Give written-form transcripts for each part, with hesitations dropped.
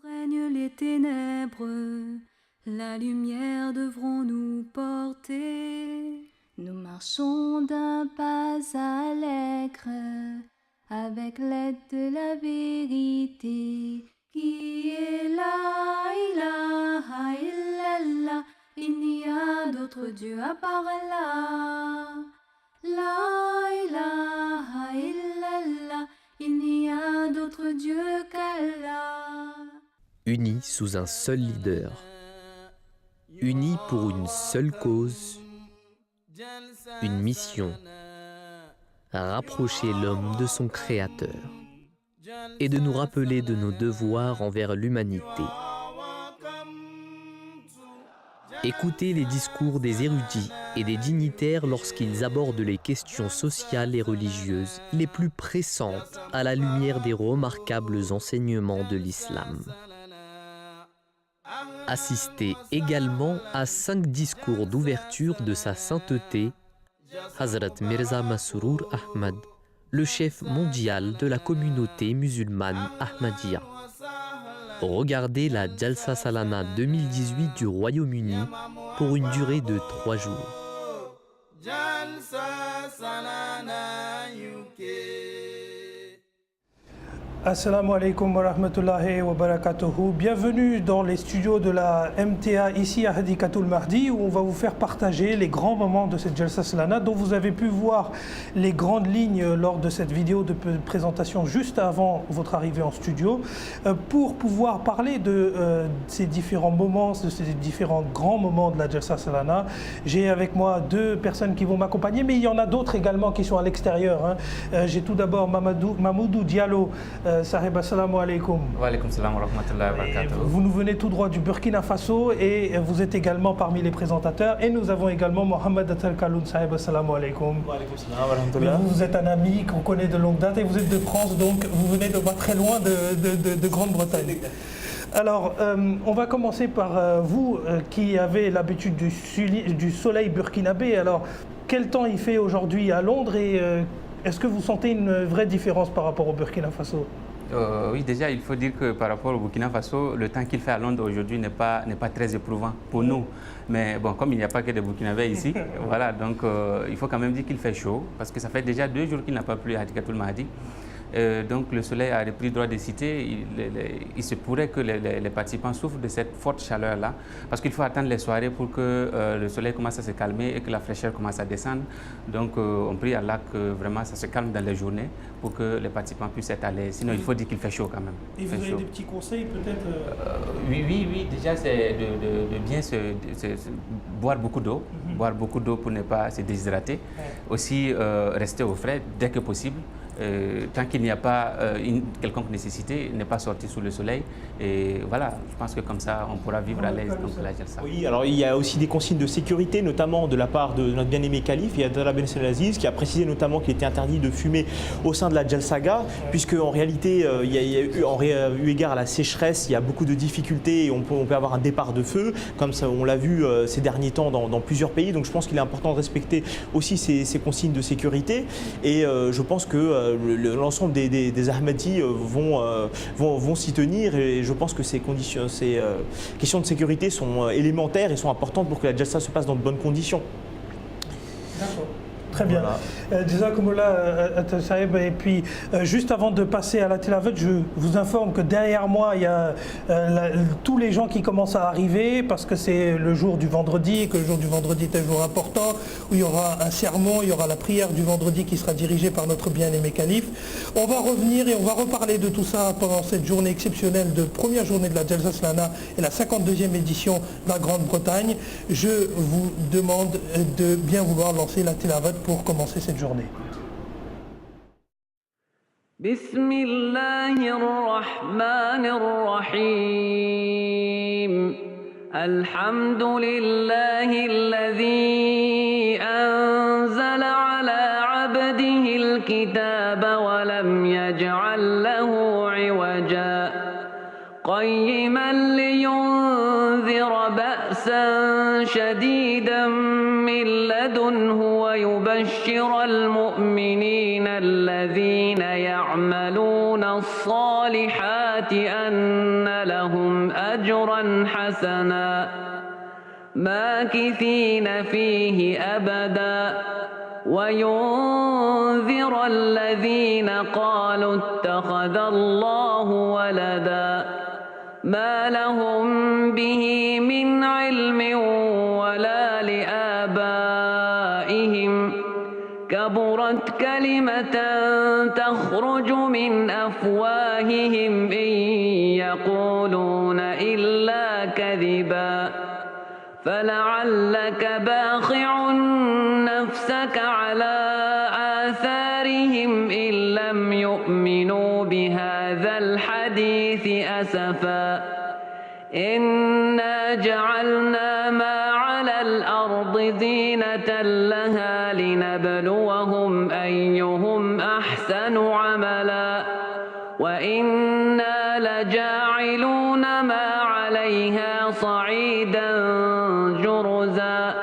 règnent les ténèbres, la lumière devront nous porter. Nous marchons d'un pas allègre, avec l'aide de la vérité, qui est la ilaha illallah. Il n'y a d'autre Dieu à part Allah. La ilaha illallah. Il n'y a d'autre Dieu qu'Allah. Unis sous un seul leader, unis pour une seule cause, une mission, rapprocher l'homme de son Créateur et de nous rappeler de nos devoirs envers l'humanité. Écoutez les discours des érudits et des dignitaires lorsqu'ils abordent les questions sociales et religieuses les plus pressantes à la lumière des remarquables enseignements de l'islam. Assistez également à 5 discours d'ouverture de sa sainteté, Hazrat Mirza Masroor Ahmad, le chef mondial de la communauté musulmane Ahmadiyya. Regardez la Jalsa Salana 2018 du Royaume-Uni pour une durée de 3 jours. Assalamu alaikum wa rahmatullahi wa barakatuhu. Bienvenue dans les studios de la MTA ici à Hadikatul Mahdi où on va vous faire partager les grands moments de cette Jalsa Salana dont vous avez pu voir les grandes lignes lors de cette vidéo de présentation juste avant votre arrivée en studio. Pour pouvoir parler de ces différents moments, de ces différents grands moments de la Jalsa Salana, j'ai avec moi 2 personnes qui vont m'accompagner, mais il y en a d'autres également qui sont à l'extérieur. J'ai tout d'abord Mamoudou Diallo. Sahib, assalamu alaikum. Wa alaikum salam wa rahmatullahi wa barakatuh. Vous nous venez tout droit du Burkina Faso et vous êtes également parmi les présentateurs. Et nous avons également Mohamed Atal Kaloun. Sahib, assalamu alaikum. Wa alaikum salam wa rahmatullah. Vous êtes un ami qu'on connaît de longue date et vous êtes de France, donc vous venez de pas très loin de Grande-Bretagne. Alors, on va commencer par vous qui avez l'habitude du soleil burkinabé. Alors, quel temps il fait aujourd'hui à Londres et est-ce que vous sentez une vraie différence par rapport au Burkina Faso? Oui, déjà, il faut dire que par rapport au Burkina Faso, le temps qu'il fait à Londres aujourd'hui n'est pas très éprouvant pour nous. Mais bon, comme il n'y a pas que des Burkinabés ici, voilà, donc il faut quand même dire qu'il fait chaud, parce que ça fait déjà 2 jours qu'il n'a pas plu à Hadikatul Mahdi. Donc le soleil a repris droit de cité. Il se pourrait que les participants souffrent de cette forte chaleur-là, parce qu'il faut attendre les soirées pour que le soleil commence à se calmer et que la fraîcheur commence à descendre. Donc on prie Allah que vraiment ça se calme dans les journées pour que les participants puissent être à l'aise. Sinon il faut dire qu'il fait chaud quand même. Et vous avez des petits conseils peut-être Oui, déjà c'est de bien boire beaucoup d'eau, boire beaucoup d'eau pour ne pas se déshydrater. Aussi rester au frais dès que possible. Tant qu'il n'y a pas une quelconque nécessité, ne pas sortir sous le soleil. Et voilà, je pense que comme ça, on pourra vivre à l'aise. Donc, la Jalsa. Oui, alors il y a aussi des consignes de sécurité, notamment de la part de notre bien-aimé calife, il y a Abdallah Ben Aziz, qui a précisé notamment qu'il était interdit de fumer au sein de la Jalsaga, puisque en réalité, il y a eu égard à la sécheresse, il y a beaucoup de difficultés et on peut avoir un départ de feu, comme ça, on l'a vu ces derniers temps dans plusieurs pays. Donc je pense qu'il est important de respecter aussi ces consignes de sécurité. Et je pense que l'ensemble des Ahmadis vont s'y tenir et je pense que ces questions de sécurité sont élémentaires et sont importantes pour que la Jalsa se passe dans de bonnes conditions. D'accord. Très bien. Jazakumullah Sahib. Et puis, juste avant de passer à la tilavat, je vous informe que derrière moi, il y a tous les gens qui commencent à arriver parce que c'est le jour du vendredi et que le jour du vendredi est un jour important où il y aura un sermon, il y aura la prière du vendredi qui sera dirigée par notre bien-aimé calife. On va revenir et on va reparler de tout ça pendant cette journée exceptionnelle de première journée de la Jalsa Salana et la 52e édition de la Grande-Bretagne. Je vous demande de bien vouloir lancer la tilavat pour commencer cette journée. بسم الله الرحمن الرحيم الحمد لله الذي أنزل على عبده الكتاب ولم يجعل له عوجا قيما لينذر بأسا شديدا من لدنه ويبشر المؤمنين الذين يعملون الصالحات أن لهم أجرا حسنا ماكثين فيه أبدا وينذر الذين قالوا اتخذ الله ولدا ما لهم به من علم ولا لآبائهم كبرت كلمة تخرج من أفواههم إن يقولون إلا كذبا فلعلك باخع نفسك على آثارهم إن لم يؤمنوا بهذا الحديث أسفا إنا جعلنا ما على الأرض زينة لها لنبلوهم أيهم أحسن عملا وإنا لجاعلون ما عليها صعيدا جرزا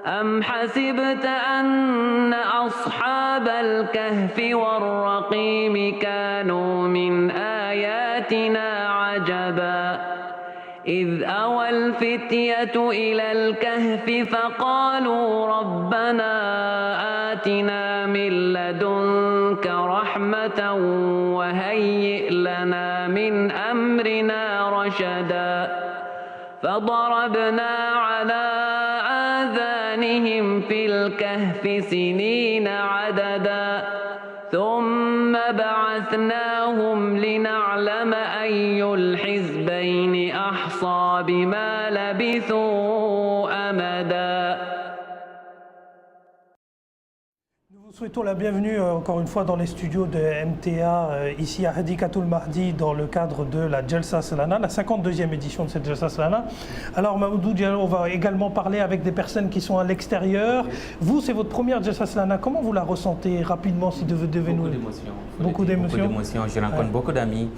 أم حسبت أن أصحاب الكهف والرقيم كانوا من آياتنا عجبا إذ أوى الفتية إلى الكهف فقالوا ربنا آتنا من لدنك رحمة وهيئ لنا من أمرنا رشدا فضربنا على آذانهم في الكهف سنين عددا ثم بعثناهم لنعلم أي الحزبين أحصى بما لبثوا أمدا. Nous souhaitons la bienvenue encore une fois dans les studios de MTA ici à Hadikatul Mahdi dans le cadre de la Jalsa Salana, la 52e édition de cette Jalsa Salana. Alors Mahmoudou Diallo, on va également parler avec des personnes qui sont à l'extérieur. Vous, c'est votre première Jalsa Salana, comment vous la ressentez rapidement si vous devez nous... Beaucoup d'émotions, je rencontre beaucoup d'amis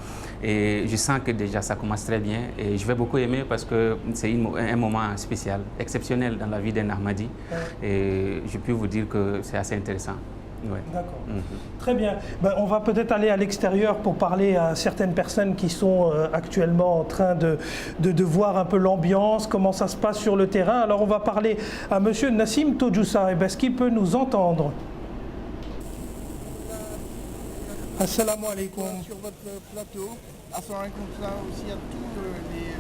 et je sens que déjà ça commence très bien et je vais beaucoup aimer parce que c'est un moment spécial, exceptionnel dans la vie d'un Ahmadi et je peux vous dire que c'est assez intéressant. Ouais. D'accord. Très bien. Ben, on va peut-être aller à l'extérieur pour parler à certaines personnes qui sont actuellement en train de voir un peu l'ambiance, comment ça se passe sur le terrain. Alors on va parler à monsieur Nassim Todjoussa. Est-ce qu'il peut nous entendre? Assalamu alaikum. Sur votre plateau, assalamu alaikum aussi à tous les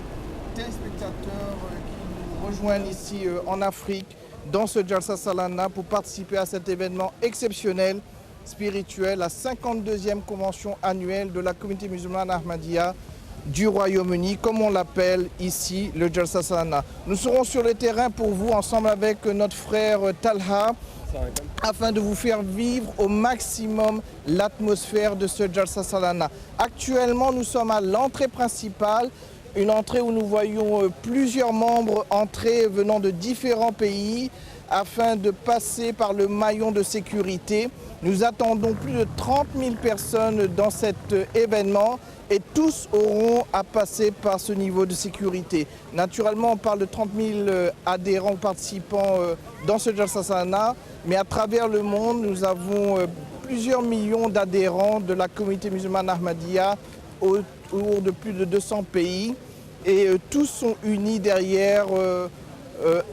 téléspectateurs qui nous rejoignent ici en Afrique dans ce Jalsa Salana pour participer à cet événement exceptionnel, spirituel, la 52e convention annuelle de la communauté musulmane Ahmadiyya du Royaume-Uni, comme on l'appelle ici, le Jalsa Salana. Nous serons sur le terrain pour vous, ensemble avec notre frère Talha, afin de vous faire vivre au maximum l'atmosphère de ce Jalsa Salana. Actuellement, nous sommes à l'entrée principale, une entrée où nous voyons plusieurs membres entrer venant de différents pays afin de passer par le maillon de sécurité. Nous attendons plus de 30 000 personnes dans cet événement et tous auront à passer par ce niveau de sécurité. Naturellement, on parle de 30 000 adhérents, participants dans ce Jalsa Salana, mais à travers le monde, nous avons plusieurs millions d'adhérents de la communauté musulmane Ahmadiyya autour de plus de 200 pays et tous sont unis derrière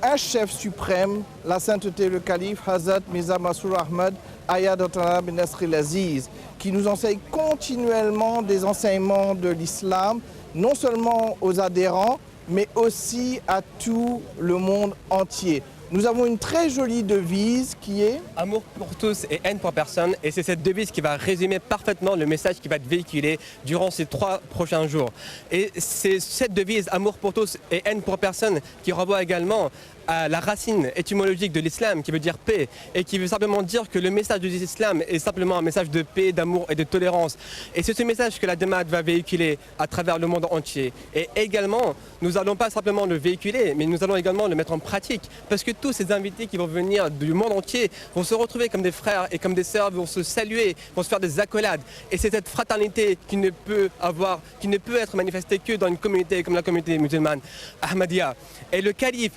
un chef suprême, la sainteté, le calife Hazrat Mirza Masroor Ahmad Ayatollah bin Nasr al-Aziz, qui nous enseigne continuellement des enseignements de l'islam, non seulement aux adhérents, mais aussi à tout le monde entier. Nous avons une très jolie devise qui est « Amour pour tous et haine pour personne ». Et c'est cette devise qui va résumer parfaitement le message qui va être véhiculé durant ces 3 prochains jours. Et c'est cette devise « Amour pour tous et haine pour personne » qui renvoie également à la racine étymologique de l'islam qui veut dire paix et qui veut simplement dire que le message de l'islam est simplement un message de paix, d'amour et de tolérance. Et c'est ce message que la Jamaat va véhiculer à travers le monde entier. Et également, nous n'allons pas simplement le véhiculer, mais nous allons également le mettre en pratique parce que tous ces invités qui vont venir du monde entier vont se retrouver comme des frères et comme des sœurs, vont se saluer, vont se faire des accolades. Et c'est cette fraternité qui ne peut être manifestée que dans une communauté comme la communauté musulmane Ahmadiyya. Et le calife,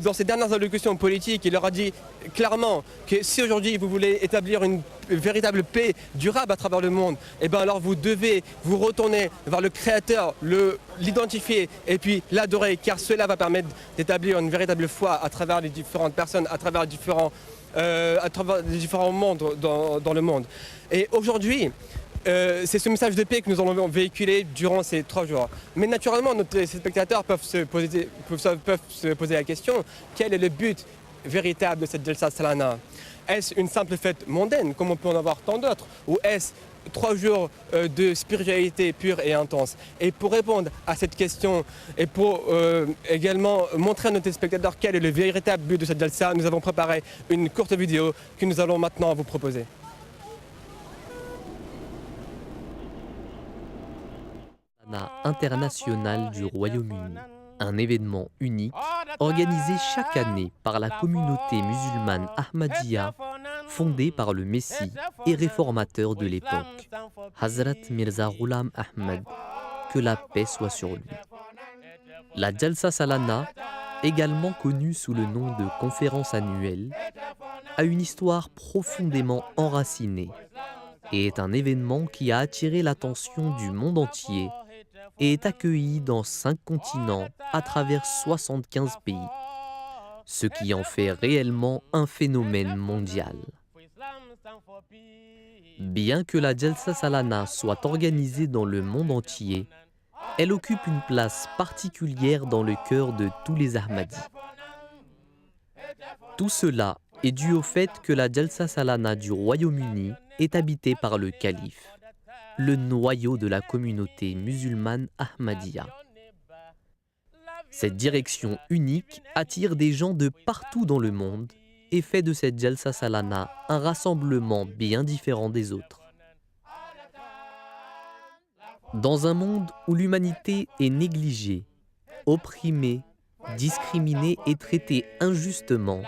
dans ses dernières allocutions politiques, il leur a dit clairement que si aujourd'hui vous voulez établir une véritable paix durable à travers le monde, eh ben alors vous devez vous retourner vers le Créateur, l'identifier et puis l'adorer, car cela va permettre d'établir une véritable foi à travers les différentes personnes, à travers les différents mondes dans le monde. Et aujourd'hui, c'est ce message de paix que nous allons véhiculer durant ces 3 jours. Mais naturellement, nos spectateurs peuvent se poser la question, quel est le but véritable de cette Jalsa Salana? Est-ce une simple fête mondaine, comme on peut en avoir tant d'autres, ou est-ce 3 jours de spiritualité pure et intense? Et pour répondre à cette question et pour également montrer à nos téléspectateurs quel est le véritable but de cette Jalsa, nous avons préparé une courte vidéo que nous allons maintenant vous proposer. International du Royaume-Uni, un événement unique organisé chaque année par la communauté musulmane Ahmadiyya, fondée par le Messie et réformateur de l'époque, Hazrat Mirza Ghulam Ahmad, que la paix soit sur lui. La Jalsa Salana, également connue sous le nom de conférence annuelle, a une histoire profondément enracinée et est un événement qui a attiré l'attention du monde entier et est accueilli dans 5 continents à travers 75 pays, ce qui en fait réellement un phénomène mondial. Bien que la Jalsa Salana soit organisée dans le monde entier, elle occupe une place particulière dans le cœur de tous les Ahmadis. Tout cela est dû au fait que la Jalsa Salana du Royaume-Uni est habitée par le calife, le noyau de la communauté musulmane Ahmadiyya. Cette direction unique attire des gens de partout dans le monde et fait de cette Jalsa Salana un rassemblement bien différent des autres. Dans un monde où l'humanité est négligée, opprimée, discriminée et traitée injustement,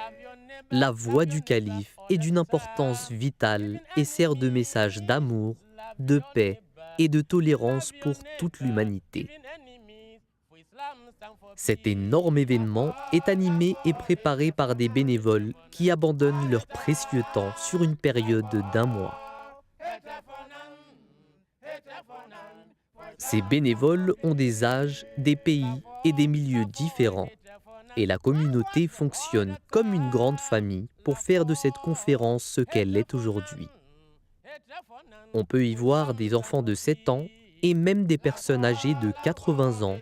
la voix du calife est d'une importance vitale et sert de message d'amour, de paix et de tolérance pour toute l'humanité. Cet énorme événement est animé et préparé par des bénévoles qui abandonnent leur précieux temps sur une période d'1 mois. Ces bénévoles ont des âges, des pays et des milieux différents, et la communauté fonctionne comme une grande famille pour faire de cette conférence ce qu'elle est aujourd'hui. On peut y voir des enfants de 7 ans et même des personnes âgées de 80 ans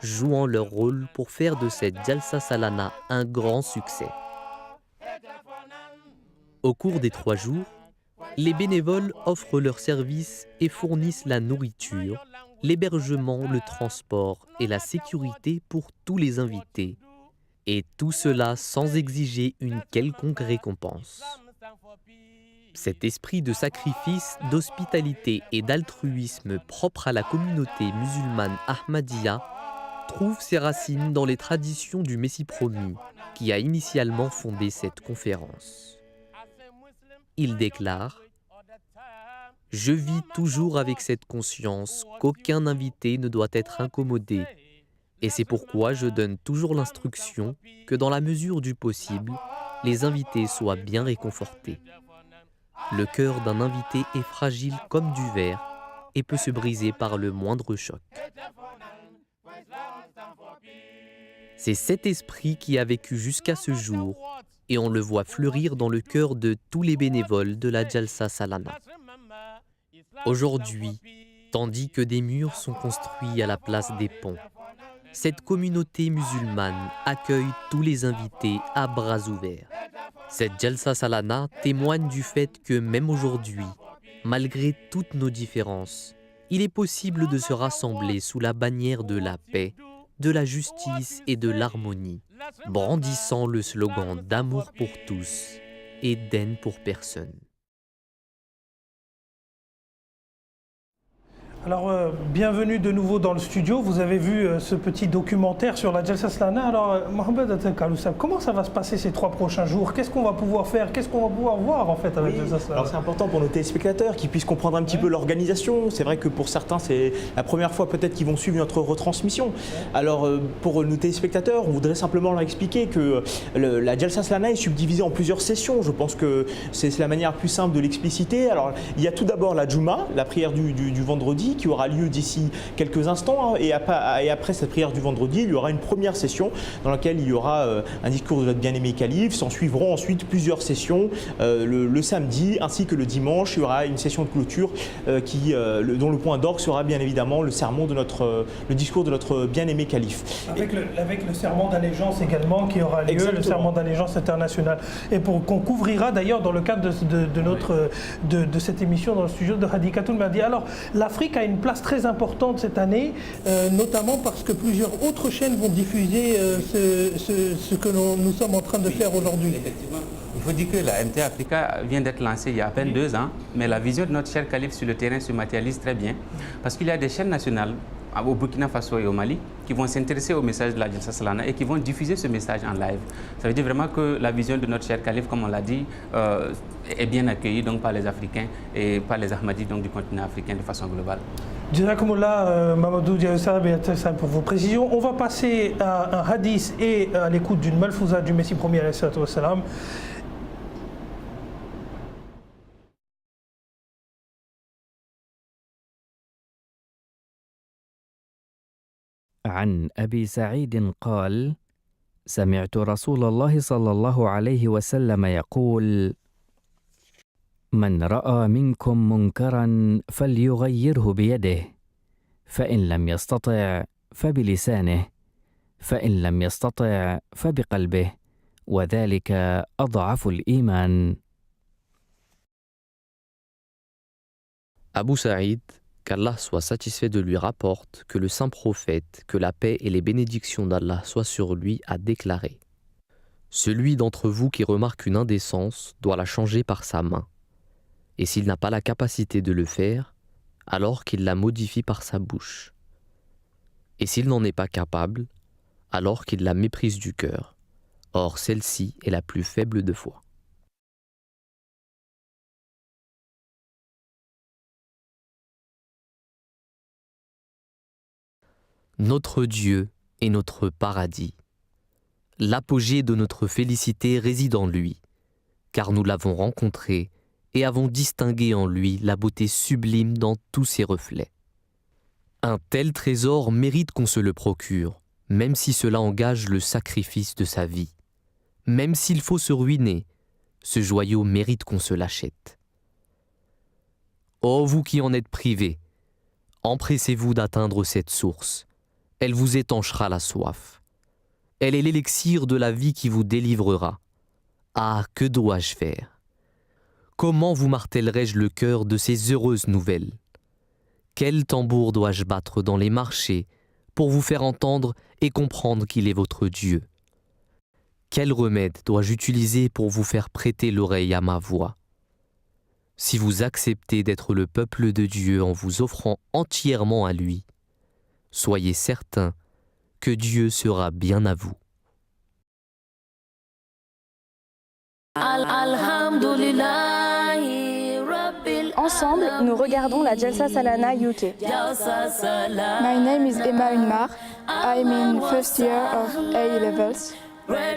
jouant leur rôle pour faire de cette Jalsa Salana un grand succès. Au cours des 3 jours, les bénévoles offrent leurs services et fournissent la nourriture, l'hébergement, le transport et la sécurité pour tous les invités, et tout cela sans exiger une quelconque récompense. Cet esprit de sacrifice, d'hospitalité et d'altruisme propre à la communauté musulmane Ahmadiyya trouve ses racines dans les traditions du Messie promu, qui a initialement fondé cette conférence. Il déclare « Je vis toujours avec cette conscience qu'aucun invité ne doit être incommodé, et c'est pourquoi je donne toujours l'instruction que dans la mesure du possible, les invités soient bien réconfortés. Le cœur d'un invité est fragile comme du verre et peut se briser par le moindre choc. » C'est cet esprit qui a vécu jusqu'à ce jour et on le voit fleurir dans le cœur de tous les bénévoles de la Jalsa Salana. Aujourd'hui, tandis que des murs sont construits à la place des ponts, cette communauté musulmane accueille tous les invités à bras ouverts. Cette Jalsa Salana témoigne du fait que même aujourd'hui, malgré toutes nos différences, il est possible de se rassembler sous la bannière de la paix, de la justice et de l'harmonie, brandissant le slogan d'amour pour tous et d'haine pour personne. Alors, bienvenue de nouveau dans le studio. Vous avez vu ce petit documentaire sur la Jalsa Salana. Alors, Mohamed Kaloussab, comment ça va se passer ces 3 prochains jours? Qu'est-ce qu'on va pouvoir faire? Qu'est-ce qu'on va pouvoir voir en fait avec Jalsa Salana? Alors, c'est important pour nos téléspectateurs qu'ils puissent comprendre un petit peu l'organisation. C'est vrai que pour certains, c'est la première fois peut-être qu'ils vont suivre notre retransmission. Alors, pour nos téléspectateurs, on voudrait simplement leur expliquer que la Jalsa Salana est subdivisée en plusieurs sessions. Je pense que c'est la manière plus simple de l'expliciter. Alors, il y a tout d'abord la Juma, la prière du vendredi, qui aura lieu d'ici quelques instants, et après cette prière du vendredi, il y aura une première session dans laquelle il y aura un discours de notre bien-aimé calife. S'en suivront ensuite plusieurs sessions le samedi ainsi que le dimanche. Il y aura une session de clôture dont le point d'orgue sera bien évidemment le discours de notre bien-aimé calife. Avec le serment d'allégeance également qui aura lieu. Exactement. Le serment d'allégeance international, et qu'on couvrira d'ailleurs dans le cadre de cette émission dans le studio de Hadikatul Mahdi. Alors, l'Afrique a une place très importante cette année, notamment parce que plusieurs autres chaînes vont diffuser ce que nous sommes en train de faire aujourd'hui. Il faut dire que la MT Africa vient d'être lancée il y a à peine 2 ans, mais la vision de notre cher calife sur le terrain se matérialise très bien, parce qu'il y a des chaînes nationales au Burkina Faso et au Mali qui vont s'intéresser au message de la Jalsa Salana et qui vont diffuser ce message en live. Ça veut dire vraiment que la vision de notre cher calife, comme on l'a dit, est bien accueillie donc par les Africains et par les Ahmadis donc du continent africain de façon globale. Jazakumullah, Mamadou Diassab et Atsam pour vos précisions. On va passer à un hadith et à l'écoute d'une malfouza du Messie premier alayhi salatu wassalam. عن أبي سعيد قال: سمعت رسول الله صلى الله عليه وسلم يقول: من رأى منكم منكرا فليغيره بيده، فإن لم يستطع فبلسانه، فإن لم يستطع فبقلبه، وذلك أضعف الإيمان. Abu Saïd, qu'Allah soit satisfait de lui, rapporte que le saint prophète, que la paix et les bénédictions d'Allah soient sur lui, a déclaré: celui d'entre vous qui remarque une indécence doit la changer par sa main, et s'il n'a pas la capacité de le faire, alors qu'il la modifie par sa bouche, et s'il n'en est pas capable, alors qu'il la méprise du cœur. Or celle-ci est la plus faible de foi. Notre Dieu est notre paradis. L'apogée de notre félicité réside en lui, car nous l'avons rencontré et avons distingué en lui la beauté sublime dans tous ses reflets. Un tel trésor mérite qu'on se le procure, même si cela engage le sacrifice de sa vie. Même s'il faut se ruiner, ce joyau mérite qu'on se l'achète. Ô vous qui en êtes privés, empressez-vous d'atteindre cette source. Elle vous étanchera la soif. Elle est l'élixir de la vie qui vous délivrera. Ah, que dois-je faire? Comment vous martellerai-je le cœur de ces heureuses nouvelles? Quel tambour dois-je battre dans les marchés pour vous faire entendre et comprendre qu'il est votre Dieu? Quel remède dois-je utiliser pour vous faire prêter l'oreille à ma voix? Si vous acceptez d'être le peuple de Dieu en vous offrant entièrement à lui, soyez certains que Dieu sera bien à vous. Ensemble, nous regardons la Jalsa Salana UK. My name is Emma Unmar. I'm in first year of A levels. La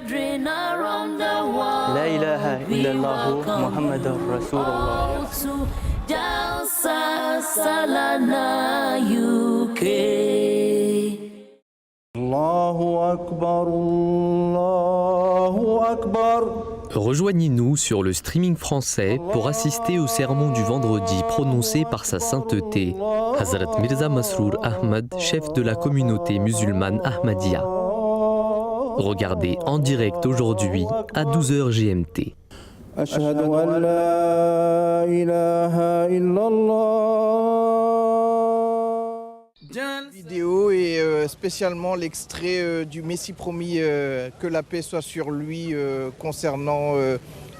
ilaha illallah Muhammadur Rasulullah. Jalsa Salana UK. Allahu Akbar, Allahu Akbar. Rejoignez-nous sur le streaming français pour assister au sermon du vendredi prononcé par sa sainteté, Hazrat Mirza Masroor Ahmad, chef de la communauté musulmane Ahmadiyya. Regardez en direct aujourd'hui à 12h GMT. Ashhadu an la ilaha illallah. Vidéo et spécialement l'extrait du Messie promis, que la paix soit sur lui, concernant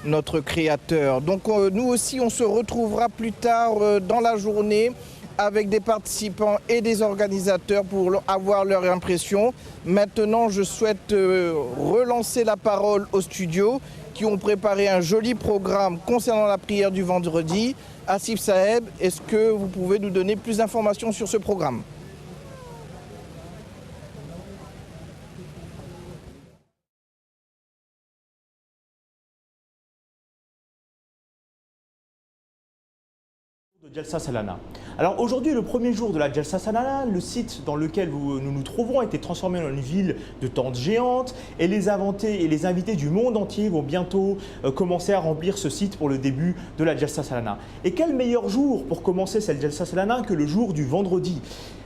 notre Créateur. Donc nous aussi on se retrouvera plus tard dans la journée avec des participants et des organisateurs pour avoir leur impression. Maintenant, je souhaite relancer la parole au studio qui ont préparé un joli programme concernant la prière du vendredi. Asif Saheb, est-ce que vous pouvez nous donner plus d'informations sur ce programme ? De Jalsa Salana. Alors aujourd'hui, le premier jour de la Jalsa Salana, le site dans lequel nous nous trouvons a été transformé en une ville de tentes géantes et les invités du monde entier vont bientôt commencer à remplir ce site pour le début de la Jalsa Salana. Et quel meilleur jour pour commencer cette Jalsa Salana que le jour du vendredi ?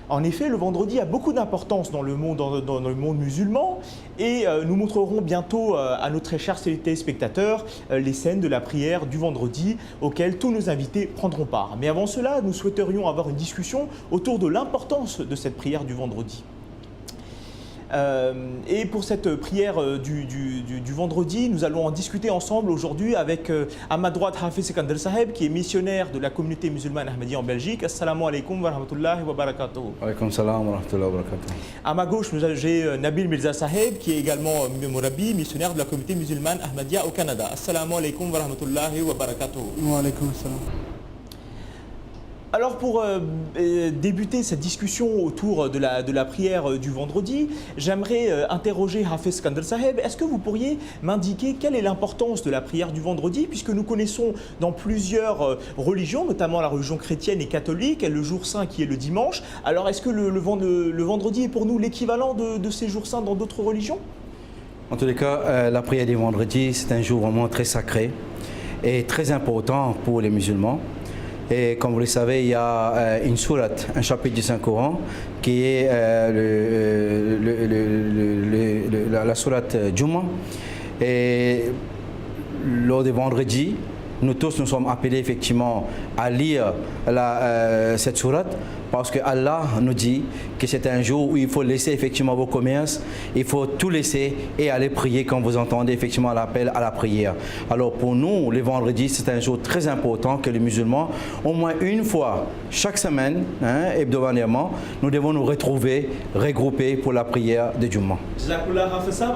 En effet, le vendredi a beaucoup d'importance dans le monde musulman et nous montrerons bientôt à nos très chers téléspectateurs les scènes de la prière du vendredi auxquelles tous nos invités prendront part. Mais avant cela, nous souhaiterions avoir une discussion autour de l'importance de cette prière du vendredi. Et pour cette prière du vendredi, nous allons en discuter ensemble aujourd'hui avec à ma droite Hafiz Sikandar Saheb qui est missionnaire de la communauté musulmane Ahmadiyya en Belgique. Assalamu alaikum wa rahmatullahi wa barakatuh. Wa alaikum salam wa rahmatullahi wa barakatuh. À ma gauche, j'ai Nabil Mirza Saheb qui est également Mourabi, missionnaire de la communauté musulmane Ahmadiyya au Canada. Assalamu alaikum wa rahmatullahi wa barakatuh. Wa alaikum salam. Alors pour débuter cette discussion autour de la prière du vendredi, j'aimerais interroger Hafiz Sikandar Saheb. Est-ce que vous pourriez m'indiquer quelle est l'importance de la prière du vendredi, puisque nous connaissons dans plusieurs religions, notamment la religion chrétienne et catholique, le jour saint qui est le dimanche. Alors est-ce que le vendredi est pour nous l'équivalent de ces jours saints dans d'autres religions? En tous les cas, la prière du vendredi, c'est un jour vraiment très sacré et très important pour les musulmans. Et comme vous le savez, il y a une sourate, un chapitre du Saint-Coran, qui est la sourate Juma. Et lors du vendredi, nous tous nous sommes appelés effectivement à lire cette sourate, parce que Allah nous dit que c'est un jour où il faut laisser effectivement vos commerces, il faut tout laisser et aller prier quand vous entendez effectivement l'appel à la prière. Alors pour nous, les vendredis, c'est un jour très important que les musulmans, au moins une fois chaque semaine, hebdomadairement, nous devons nous retrouver, regrouper pour la prière de Juma.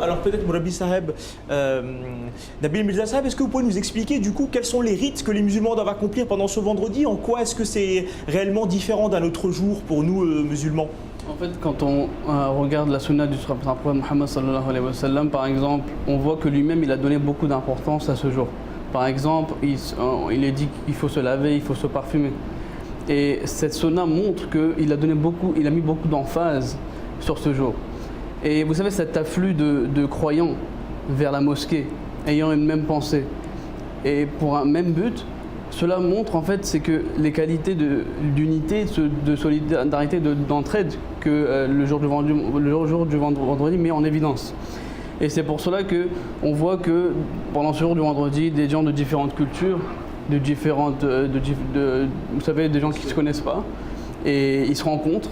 Alors peut-être Mourabi Saheb, Nabil Mirza Saheb, est-ce que vous pouvez nous expliquer du coup quels sont les rites que les musulmans doivent accomplir pendant ce vendredi? En quoi est-ce que c'est réellement différent d'un autre jour pour nous musulmans? En fait, quand on regarde la sunna du prophète Muhammad sallallahu alayhi wa sallam, par exemple, on voit que lui-même il a donné beaucoup d'importance à ce jour. Par exemple, il est dit qu'il faut se laver, il faut se parfumer. Et cette sunna montre qu'il a mis beaucoup d'emphase sur ce jour. Et vous savez, cet afflux de croyants vers la mosquée, ayant une même pensée et pour un même but, cela montre en fait c'est que les qualités d'unité, de solidarité, d'entraide que le jour du vendredi met en évidence. Et c'est pour cela qu'on voit que pendant ce jour du vendredi, des gens de différentes cultures, vous savez, des gens qui ne se connaissent pas, et ils se rencontrent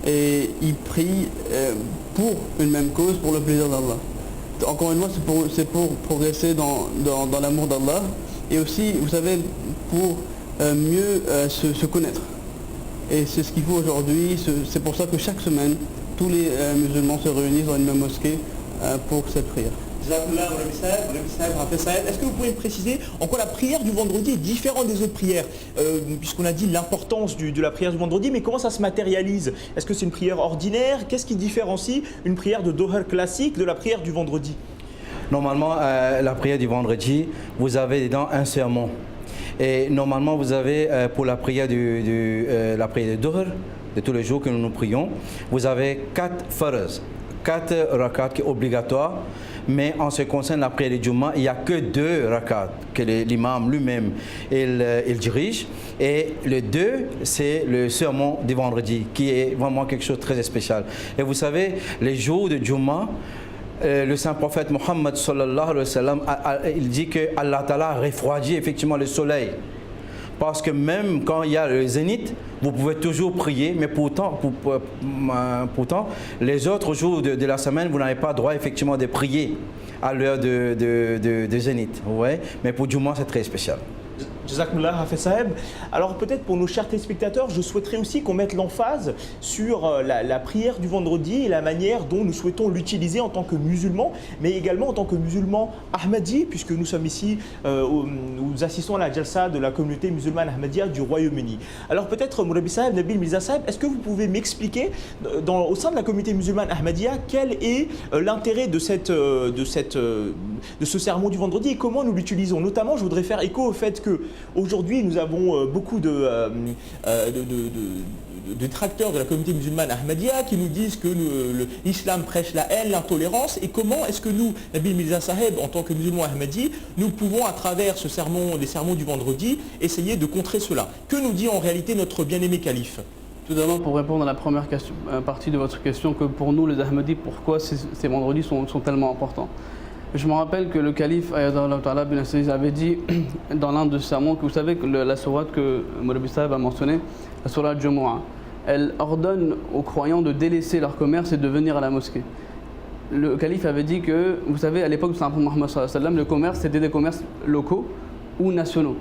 et ils prient pour une même cause, pour le plaisir d'Allah. Encore une fois, c'est pour progresser dans l'amour d'Allah. Et aussi, vous savez, pour mieux se connaître. Et c'est ce qu'il faut aujourd'hui. C'est pour ça que chaque semaine, tous les musulmans se réunissent dans une même mosquée pour cette prière. Est-ce que vous pouvez me préciser en quoi la prière du vendredi est différente des autres prières, puisqu'on a dit l'importance de la prière du vendredi, mais comment ça se matérialise? Est-ce que c'est une prière ordinaire? Qu'est-ce qui différencie une prière de Doher classique de la prière du vendredi? Normalement, la prière du vendredi, vous avez dedans un sermon. Et normalement, vous avez pour la prière la prière de Doher, de tous les jours que nous prions, vous avez 4 faraz, 4 rakats qui sont obligatoires. Mais en ce qui concerne la prière du Juma, il n'y a que 2 rakats que l'imam lui-même il dirige. Et le 2, c'est le sermon du vendredi, qui est vraiment quelque chose de très spécial. Et vous savez, les jours de Juma, le saint prophète Muhammad sallallahu alayhi wa sallam, il dit que Allah Ta'ala refroidit effectivement le soleil. Parce que même quand il y a le zénith, vous pouvez toujours prier, mais pourtant les autres jours de la semaine, vous n'avez pas droit effectivement de prier à l'heure de zénith. Ouais. Mais pour Juma, c'est très spécial. Jazakumullah Hafez Saheb. Alors peut-être pour nos chers téléspectateurs, je souhaiterais aussi qu'on mette l'emphase sur la prière du vendredi et la manière dont nous souhaitons l'utiliser en tant que musulmans, mais également en tant que musulmans Ahmadis, puisque nous sommes ici, nous assistons à la Jalsa de la communauté musulmane Ahmadiyya du Royaume-Uni. Alors peut-être Mourabi Saheb, Nabil Mirza Saheb, est-ce que vous pouvez m'expliquer au sein de la communauté musulmane Ahmadiyya quel est l'intérêt de ce sermon du vendredi et comment nous l'utilisons? Notamment, je voudrais faire écho au fait qu'aujourd'hui, nous avons beaucoup de détracteurs de la communauté musulmane Ahmadiyya qui nous disent que l'islam prêche la haine, l'intolérance. Et comment est-ce que nous, Nabil Mirza Saheb, en tant que musulmans Ahmadis, nous pouvons, à travers les sermons du vendredi, essayer de contrer cela? Que nous dit en réalité notre bien-aimé calife? Tout d'abord, pour répondre à la première partie de votre question, que pour nous, les Ahmadis, pourquoi ces vendredis sont tellement importants? Je me rappelle que le calife Ayatollah Ta'ala bin Aziz avait dit dans l'un de ses sermons que vous savez que la sourate que Mourabi Saheb a mentionnée, la sourate Jumu'ah, elle ordonne aux croyants de délaisser leur commerce et de venir à la mosquée. Le calife avait dit que, vous savez, à l'époque du Saint Mohammed sallallahu alayhi wa sallam, le commerce c'était des commerces locaux ou nationaux.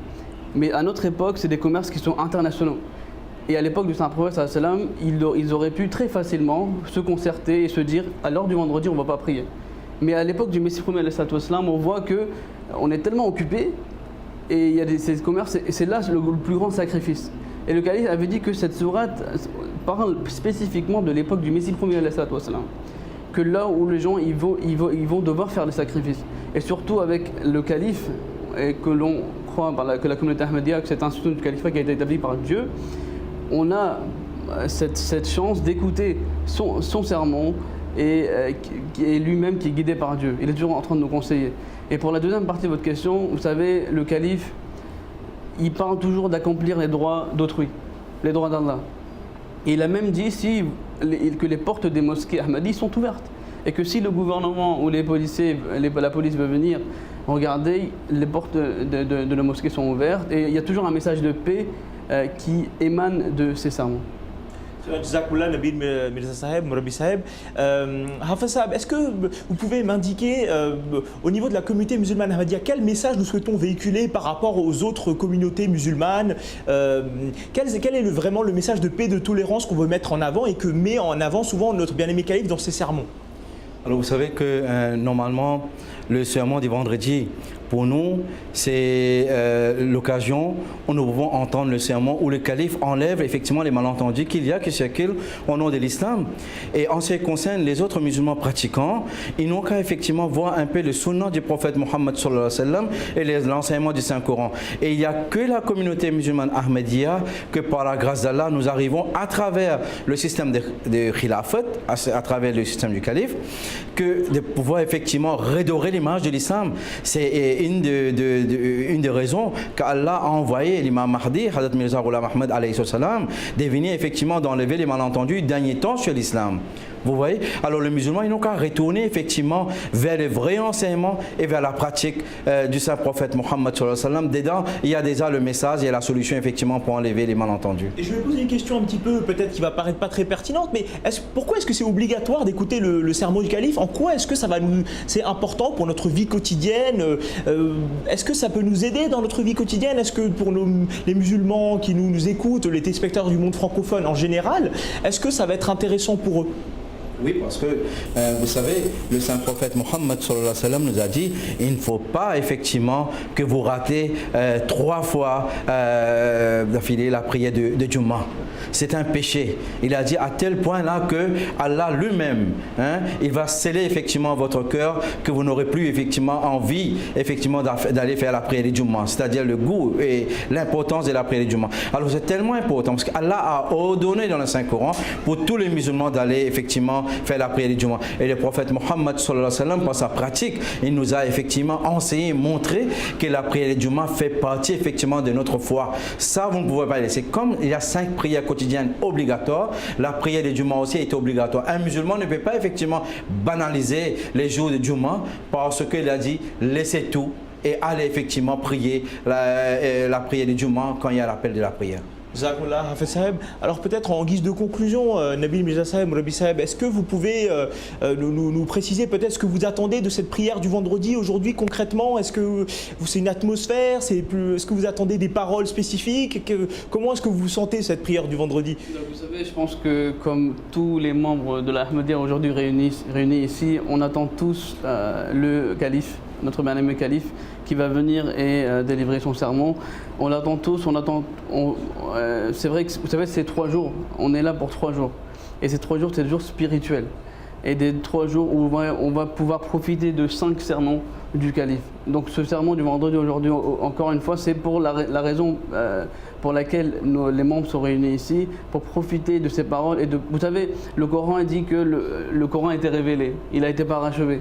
Mais à notre époque, c'est des commerces qui sont internationaux. Et à l'époque du Saint-Prophète, ils auraient pu très facilement se concerter et se dire à l'heure du vendredi, on ne va pas prier. Mais à l'époque du Messie premier, on voit qu'on est tellement occupé et il y a ces commerces, et c'est là le plus grand sacrifice. Et le calife avait dit que cette sourate parle spécifiquement de l'époque du Messie premier, que là où les gens ils vont devoir faire des sacrifices. Et surtout avec le calife, et que l'on croit que la communauté Ahmadiyya, que cette institution du califat qui a été établie par Dieu, on a cette chance d'écouter son sermon et lui-même qui est guidé par Dieu. Il est toujours en train de nous conseiller. Et pour la deuxième partie de votre question, vous savez, le calife, il parle toujours d'accomplir les droits d'autrui, les droits d'Allah. Et il a même dit que les portes des mosquées Ahmadis sont ouvertes. Et que si le gouvernement ou les policiers, la police veut venir regarder, les portes de la mosquée sont ouvertes. Et il y a toujours un message de paix qui émane de ces sermons. Jazakallah Nabil Mirza Saheb, Mourabi Saheb. Hafez Saheb, est-ce que vous pouvez m'indiquer au niveau de la communauté musulmane Ahmadiyya quel message nous souhaitons véhiculer par rapport aux autres communautés musulmanes? Quel est vraiment le message de paix, de tolérance qu'on veut mettre en avant et que met en avant souvent notre bien-aimé calife dans ses sermons? Alors vous savez que normalement le sermon du vendredi, pour nous, c'est l'occasion où nous pouvons entendre le sermon où le calife enlève effectivement les malentendus qu'il y a qui circulent au nom de l'islam. Et en ce qui concerne les autres musulmans pratiquants, ils n'ont qu'à effectivement voir un peu le sunnah du prophète Mohammed sallallahu alayhi wa sallam et l'enseignement du Saint-Coran. Et il n'y a que la communauté musulmane Ahmadiyya que par la grâce d'Allah, nous arrivons à travers le système de khilafat, à travers le système du calife, que de pouvoir effectivement redorer l'image de l'islam. C'est une des raisons qu'Allah a envoyé l'imam Mahdi, Hazrat Mirza Ghulam Ahmad alayhi salam, de venir effectivement d'enlever les malentendus dernier temps sur l'islam. Vous voyez? Alors les musulmans, ils n'ont qu'à retourner effectivement vers le vrai enseignement et vers la pratique du saint prophète Mohammed sallallahu alayhi wa sallam. Dedans, il y a déjà le message, il y a la solution effectivement pour enlever les malentendus. Et je vais poser une question un petit peu, peut-être qui va paraître pas très pertinente, mais pourquoi est-ce que c'est obligatoire d'écouter le sermon du calife? En quoi est-ce que c'est important pour notre vie quotidienne? Est-ce que ça peut nous aider dans notre vie quotidienne? Est-ce que pour les musulmans qui nous écoutent, les téléspectateurs du monde francophone en général, est-ce que ça va être intéressant pour eux? Oui, parce que vous savez, le saint prophète Mohammed sallallahu alayhi wa sallam nous a dit il ne faut pas effectivement que vous ratez 3 fois d'affilée la prière de Jumu'ah. C'est un péché. Il a dit à tel point là que Allah lui-même, il va sceller effectivement votre cœur que vous n'aurez plus effectivement envie effectivement d'aller faire la prière de Jumu'ah, c'est-à-dire le goût et l'importance de la prière de Jumu'ah. Alors c'est tellement important parce qu'Allah a ordonné dans le Saint-Coran pour tous les musulmans d'aller effectivement faire la prière du Jumu'ah. Et le prophète Mohammed sallallahu alayhi wa sallam, par sa pratique, il nous a effectivement enseigné, montré que la prière du Jumu'ah fait partie effectivement de notre foi. Ça, vous ne pouvez pas laisser. Comme il y a 5 prières quotidiennes obligatoires, la prière du Jumu'ah aussi est obligatoire. Un musulman ne peut pas effectivement banaliser les jours de Jumu'ah parce qu'il a dit laissez tout et allez effectivement prier la prière du Jumu'ah quand il y a l'appel de la prière. Jazakallah Hafez Saheb. Alors peut-être en guise de conclusion, Nabil Mirza Saheb, Mourabi Saheb, est-ce que vous pouvez nous préciser peut-être ce que vous attendez de cette prière du vendredi aujourd'hui concrètement? Est-ce que c'est une atmosphère? Est-ce que vous attendez des paroles spécifiques? Comment est-ce que vous sentez cette prière du vendredi? Vous savez, je pense que comme tous les membres de la Ahmadiyya aujourd'hui réunis ici, on attend tous le calife, notre bien-aimé calife, qui va venir et délivrer son sermon. On l'attend tous, c'est vrai que vous savez, c'est 3 jours, on est là pour 3 jours. Et ces 3 jours, c'est des jours spirituels. Et des 3 jours où on va pouvoir profiter de 5 sermons du calife. Donc ce sermon du vendredi aujourd'hui, encore une fois, c'est pour la raison pour laquelle les membres sont réunis ici, pour profiter de ces paroles. Vous savez, le Coran dit que le Coran a été révélé, il n'a été parachevé.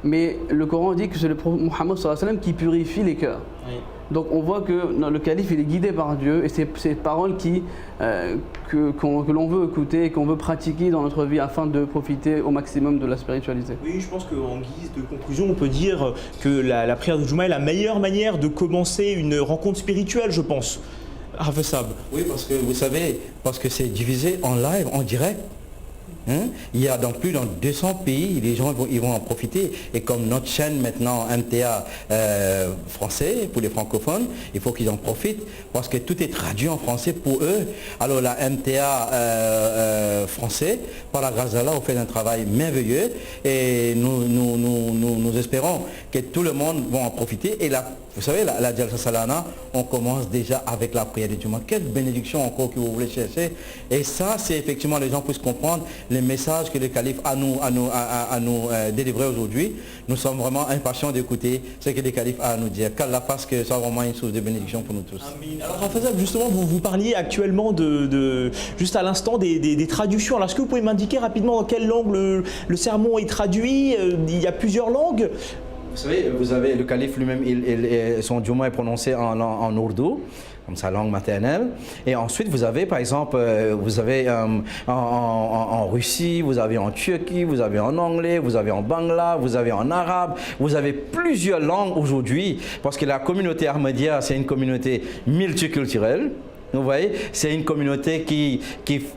Mais le Coran dit que c'est le prophète Mohammed sallallahu alayhi wa sallam qui purifie les cœurs. Oui. Donc on voit que le calife il est guidé par Dieu et c'est ces paroles que l'on veut écouter et qu'on veut pratiquer dans notre vie afin de profiter au maximum de la spiritualité. Oui, je pense qu'en guise de conclusion, on peut dire que la prière du Juma est la meilleure manière de commencer une rencontre spirituelle, je pense. Hafez Saheb. Oui, parce que vous savez, parce que c'est divisé en live, en direct. Il y a dans plus de 200 pays, les gens ils vont en profiter. Et comme notre chaîne maintenant, MTA français, pour les francophones, il faut qu'ils en profitent parce que tout est traduit en français pour eux. Alors la MTA français, par la grâce d'Allah, on fait un travail merveilleux et nous espérons que tout le monde va en profiter. Et là, vous savez, la Jalsa Salana, on commence déjà avec la prière du Juma. Quelle bénédiction encore que vous voulez chercher. Et ça, c'est effectivement, les gens puissent comprendre les messages que le calife a nous délivré aujourd'hui. Nous sommes vraiment impatients d'écouter ce que le calife a à nous dire. Qu'Allah fasse que ça soit vraiment une source de bénédiction pour nous tous. Amin. Alors Hafez Saheb, justement, vous parliez actuellement juste à l'instant des traductions. Alors est-ce que vous pouvez m'indiquer rapidement dans quelle langue le sermon est traduit? Il y a plusieurs langues. Vous savez, le calife lui-même, son Juma est prononcé en ourdou, comme sa langue maternelle. Et ensuite, vous avez, par exemple, en Russie, vous avez en Turquie, vous avez en anglais, vous avez en bangla, vous avez en arabe. Vous avez plusieurs langues aujourd'hui, parce que la communauté Ahmadiyya, c'est une communauté multiculturelle. Vous voyez, c'est une communauté qui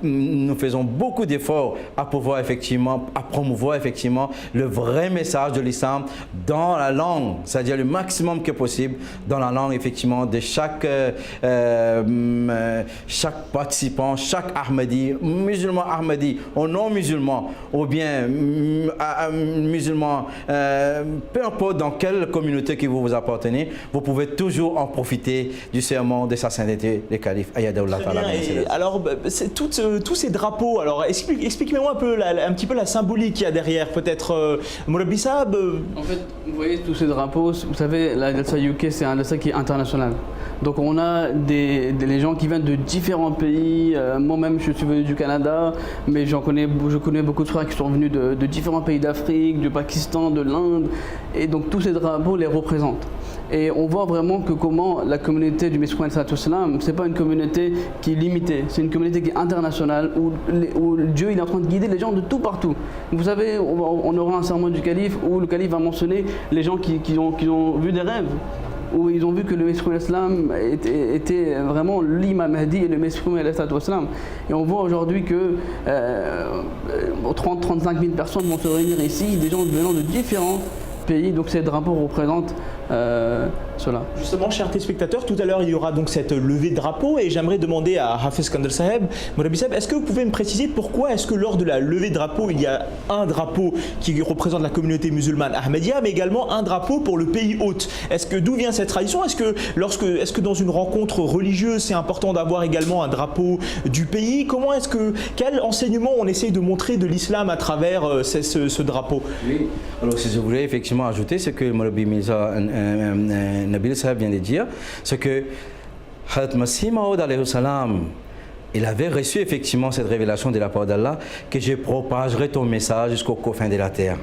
nous faisons beaucoup d'efforts à pouvoir effectivement, à promouvoir effectivement le vrai message de l'islam dans la langue, c'est-à-dire le maximum que possible dans la langue effectivement de chaque participant, chaque Ahmadi, musulman Ahmadi ou non musulman, ou bien musulman, peu importe dans quelle communauté que vous appartenez, vous pouvez toujours en profiter du sermon de sa sainteté, le calife. Alors, tous ces drapeaux, alors expliquez-moi un petit peu la symbolique qu'il y a derrière, peut-être Mourabi Saheb. En fait, vous voyez tous ces drapeaux, vous savez, la Jalsa UK, c'est un Jalsa qui est international. Donc on a des gens qui viennent de différents pays. Moi-même, je suis venu du Canada, mais je connais beaucoup de frères qui sont venus de différents pays d'Afrique, du Pakistan, de l'Inde. Et donc tous ces drapeaux les représentent. Et on voit vraiment que comment la communauté du Messie Islam, c'est pas une communauté qui est limitée, c'est une communauté qui est internationale où Dieu il est en train de guider les gens de tout partout. Vous savez, on aura un sermon du calife où le calife va mentionner les gens qui ont vu des rêves, où ils ont vu que le Messie Islam était vraiment l'imam Mahdi et le Messie Islam. Et on voit aujourd'hui que 30-35 000 personnes vont se réunir ici, des gens venant de différents pays, donc ces drapeaux représentent cela. Justement, chers téléspectateurs, tout à l'heure il y aura donc cette levée de drapeau et j'aimerais demander à Hafez Saheb, Mourabi Saheb, est-ce que vous pouvez me préciser pourquoi est-ce que lors de la levée de drapeau il y a un drapeau qui représente la communauté musulmane Ahmadiyya, mais également un drapeau pour le pays hôte? D'où vient cette tradition? Est-ce que dans une rencontre religieuse c'est important d'avoir également un drapeau du pays? Quel enseignement on essaye de montrer de l'islam à travers ce drapeau? Oui, alors si je voulais effectivement ajouter ce que Mourabi Mirza Nabil Saheb vient de dire, c'est que Hazrat Masih Maud alayhi salam, il avait reçu effectivement cette révélation de la part d'Allah que je propagerai ton message jusqu'aux confins de la terre.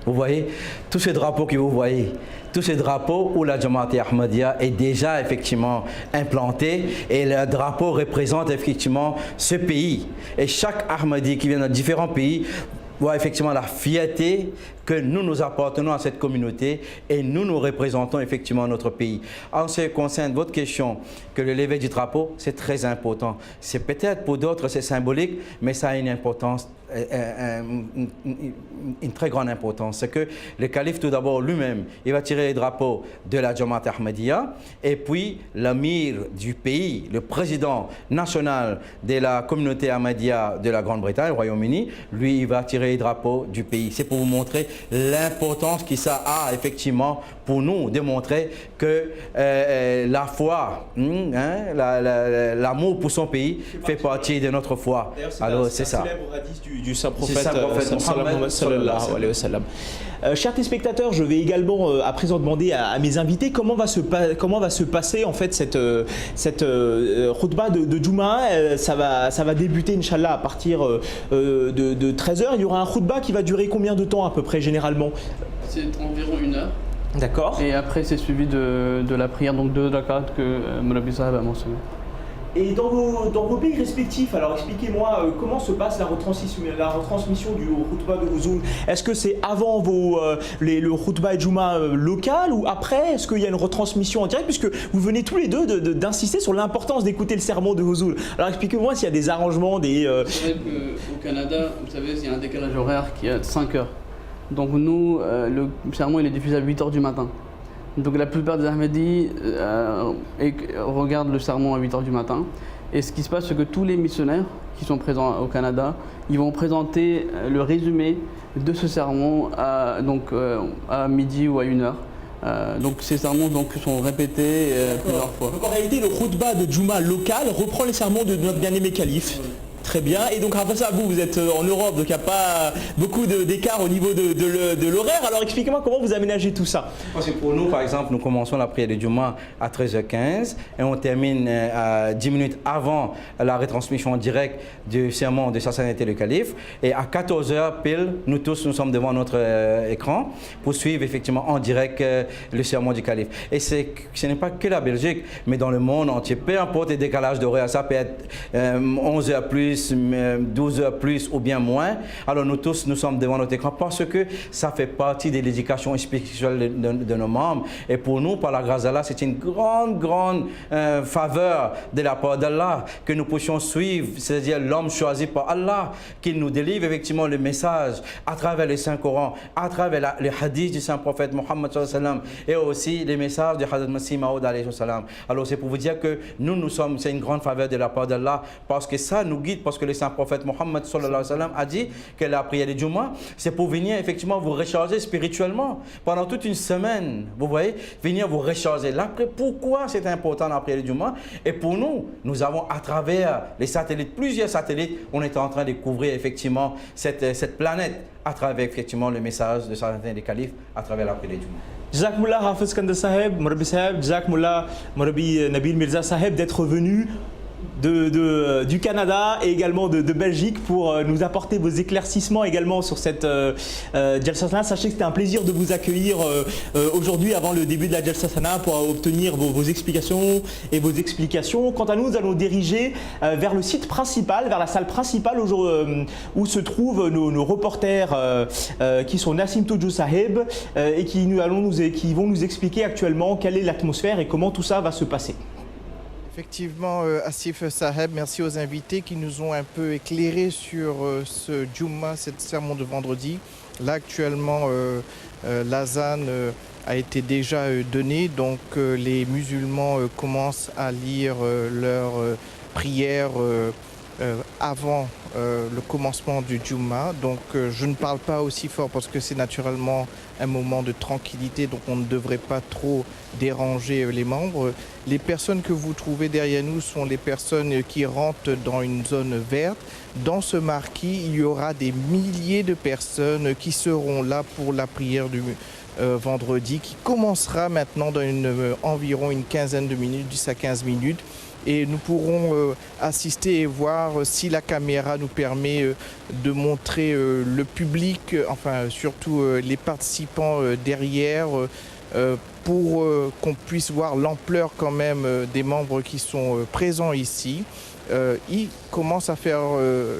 Vous voyez, tous ces drapeaux que vous voyez, tous ces drapeaux où la Jamaat Ahmadiyya est déjà effectivement implantée et le drapeau représente effectivement ce pays. Et chaque Ahmadi qui vient de différents pays voit effectivement la fierté que nous appartenons à cette communauté et nous représentons effectivement notre pays. En ce qui concerne votre question, que le lever du drapeau, c'est très important. C'est peut-être pour d'autres c'est symbolique, mais ça a une importance, une très grande importance. C'est que le calife tout d'abord lui-même, il va tirer les drapeaux de la Jamaat Ahmadiyya, et puis l'amir du pays, le président national de la communauté Ahmadiyya de la Grande-Bretagne, Royaume-Uni, lui il va tirer les drapeaux du pays. C'est pour vous montrer l'importance que ça a effectivement pour nous, de montrer que la foi, l'amour pour son pays fait partie de notre foi. Alors c'est ça. Célèbre hadith du saint prophète Mohammed sallallahu alayhi wa sallam. Chers téléspectateurs, je vais également à présent demander à mes invités comment va se passer en fait cette khutbah de Jumu'ah. Ça va débuter Inch'Allah à partir de 13h. Il y aura un khutbah qui va durer combien de temps à peu près généralement? C'est environ 1 heure. D'accord. Et après c'est suivi de la prière, donc 2 rakats que Moulabi Saheb a mentionné. Et dans vos pays respectifs, alors expliquez-moi comment se passe la retransmission du khutbah de Huzul. Est-ce que c'est avant le khutbah et Jumu'ah local ou après? Est-ce qu'il y a une retransmission en direct? Puisque vous venez tous les deux d'insister sur l'importance d'écouter le sermon de Huzul. Alors expliquez-moi s'il y a des arrangements, des... C'est vrai qu'au Canada, vous savez, il y a un décalage horaire qui est de 5 heures. Donc nous, le sermon il est diffusé à 8 heures du matin. Donc la plupart des Ahmadis regardent le sermon à 8 heures du matin. Et ce qui se passe, c'est que tous les missionnaires qui sont présents au Canada, ils vont présenter le résumé de ce sermon à midi ou à 1 heure. Donc ces sermons sont répétés plusieurs fois. Donc en réalité, le khutbah de Jumu'ah local reprend les sermons de notre bien-aimé calife. Très bien. Et donc après ça, vous êtes en Europe, donc il n'y a pas beaucoup d'écart au niveau de l'horaire. Alors expliquez-moi comment vous aménagez tout ça. Parce que pour nous, par exemple, nous commençons la prière de Jumu'ah à 13h15 et on termine 10 minutes avant la retransmission en direct du sermon de Sa Sainteté le Calife. Et à 14h pile, nous tous, nous sommes devant notre écran pour suivre effectivement en direct le sermon du Calife. Et ce n'est pas que la Belgique, mais dans le monde entier. Peu importe les décalages d'horaire, ça peut être 11h plus, 12 heures plus ou bien moins. Alors nous tous, nous sommes devant notre écran parce que ça fait partie de l'éducation spirituelle de nos membres. Et pour nous, par la grâce d'Allah, c'est une grande faveur de la part d'Allah que nous puissions suivre, c'est-à-dire l'homme choisi par Allah, qu'il nous délivre effectivement le message à travers le Saint-Coran, à travers les hadiths du Saint-Prophète Mohammed et aussi les messages de Hazrat Masih Maud alayhi salam. Alors c'est pour vous dire que nous sommes, c'est une grande faveur de la part d'Allah parce que ça nous guide. Parce que le Saint-Prophète Mohammed a dit que la prière de Jumu'ah, c'est pour venir effectivement vous recharger spirituellement pendant toute une semaine. Vous voyez, venir vous recharger. Là, pourquoi c'est important la prière de Jumu'ah? Et pour nous, nous avons à travers les satellites, plusieurs satellites, on est en train de découvrir effectivement cette planète à travers effectivement le message de Sa Sainteté le Calife à travers la prière de Jumu'ah. Jazakumullah Hafiz Kanda Saheb, Mourabi Saheb, Jazakumullah Mourabi Nabil Mirza Saheb d'être venu du Canada et également de Belgique pour nous apporter vos éclaircissements également sur cette Jalsa Sana. Sachez que c'était un plaisir de vous accueillir aujourd'hui avant le début de la Jalsa Sana pour obtenir vos explications et vos explications. Quant à nous, nous allons diriger vers le site principal, vers la salle principale où se trouvent nos reporters qui sont Nassim Toujou Saheb et qui vont nous expliquer actuellement quelle est l'atmosphère et comment tout ça va se passer. Effectivement, Asif Saheb, merci aux invités qui nous ont un peu éclairé sur ce Jumu'ah, cette sermon de vendredi. Là, actuellement, l'azan a été déjà donné, donc les musulmans commencent à lire leurs prières avant le commencement du Jumu'ah. Donc je ne parle pas aussi fort parce que c'est naturellement un moment de tranquillité, donc on ne devrait pas trop déranger les membres. Les personnes que vous trouvez derrière nous sont les personnes qui rentrent dans une zone verte. Dans ce marquis, il y aura des milliers de personnes qui seront là pour la prière du vendredi, qui commencera maintenant dans environ une quinzaine de minutes, 10 à 15 minutes. Et nous pourrons assister et voir si la caméra nous permet de montrer le public, enfin surtout les participants derrière, pour qu'on puisse voir l'ampleur quand même des membres qui sont présents ici. Ils commencent à faire